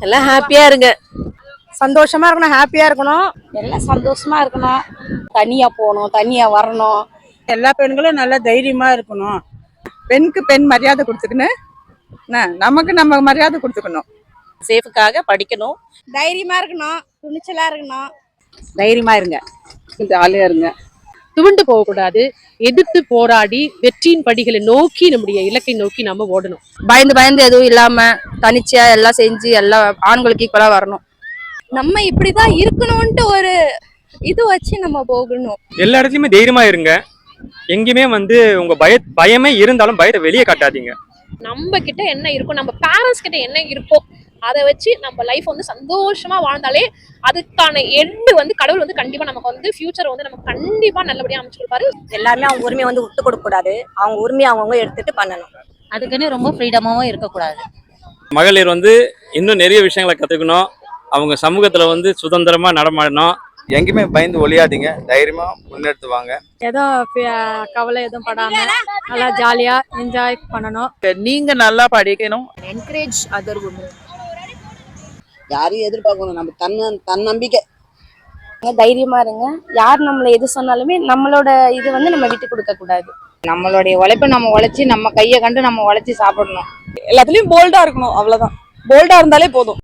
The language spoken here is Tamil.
எல்லாம் ஹாப்பியா இருங்க. சந்தோஷமா இருக்கணும், ஹாப்பியா இருக்கணும். எல்லாம் சந்தோஷமா இருக்கணும். தனியா போகணும், தனியா வரணும். எல்லா பெண்களும் நல்லா தைரியமா இருக்கணும். பெண்ணுக்கு பெண் மரியாதை கொடுத்துக்கணும், நமக்கு நம்ம மரியாதை கொடுத்துக்கணும். சேஃபுக்காக படிக்கணும். தைரியமா இருக்கணும், துணிச்சலா இருக்கணும். தைரியமா இருங்க, ஜாலியா இருங்க. துவண்டு போகக்கூடாது. எதிர்த்து போராடி வெற்றியின் படிகளை நோக்கி நம்முடைய இலக்கை நோக்கி நம்ம ஓடணும். பயந்து பயந்து எதுவும் இல்லாம தனிச்சையா எல்லாம் செஞ்சு எல்லாம் ஆண்களுக்கு ஈக்குவலா வரணும். நம்ம இப்படிதான் இருக்கணும்ட்டு ஒரு இது வச்சு நம்ம போகணும். எல்லா இடத்துலயுமே தைரியமா இருங்க. எங்கேயுமே உங்க பயமே இருந்தாலும் பயத்தை வெளியே காட்டாதீங்க. நம்ம கிட்ட என்ன இருக்கும், நம்ம பேரண்ட்ஸ் கிட்ட என்ன இருக்கோ அதை வச்சு நம்ம லைஃப் சந்தோஷமா வாழ்ந்தாலே அதுக்கான எண்டு கடவுள் கண்டிப்பா நமக்கு ஃபியூச்சர் நமக்கு கண்டிப்பா நல்லபடியா அமைச்சு கொடுப்பாரு. எல்லாருமே அவங்க உரிமையை விட்டு கொடுக்க கூடாது. அவங்க உரிமையை அவங்க எடுத்துட்டு பண்ணணும். அதுக்குன்னு ரொம்ப ஃப்ரீடமாவும் இருக்கக்கூடாது. மகளிர் இன்னும் நிறைய விஷயங்களை கத்துக்கணும். அவங்க சமூகத்துல சுதந்திரமா நடமாடணும். எங்கேயுமே பயந்து ஒளியாதீங்க, தைரியமா முன்னெடுத்து வாங்க. கவலை எதுவும் படாம நல்லா ஜாலியா என்ஜாய் பண்ணணும். நீங்க நல்லா படிக்கணும். Encourage other women. யாரையும் எதிர்பார்க்கணும், நம்ம தன்னம்பிக்கை. தைரியமா இருங்க. யார் நம்மள எது சொன்னாலுமே நம்மளோட இது நம்ம விட்டு கொடுக்க கூடாது. நம்மளுடைய உழைப்பை நம்ம உழைச்சி, நம்ம கையை கண்டு நம்ம உழைச்சி சாப்பிடணும். எல்லாத்துலயும் போல்டா இருக்கணும், அவ்வளவுதான். போல்டா இருந்தாலே போதும்.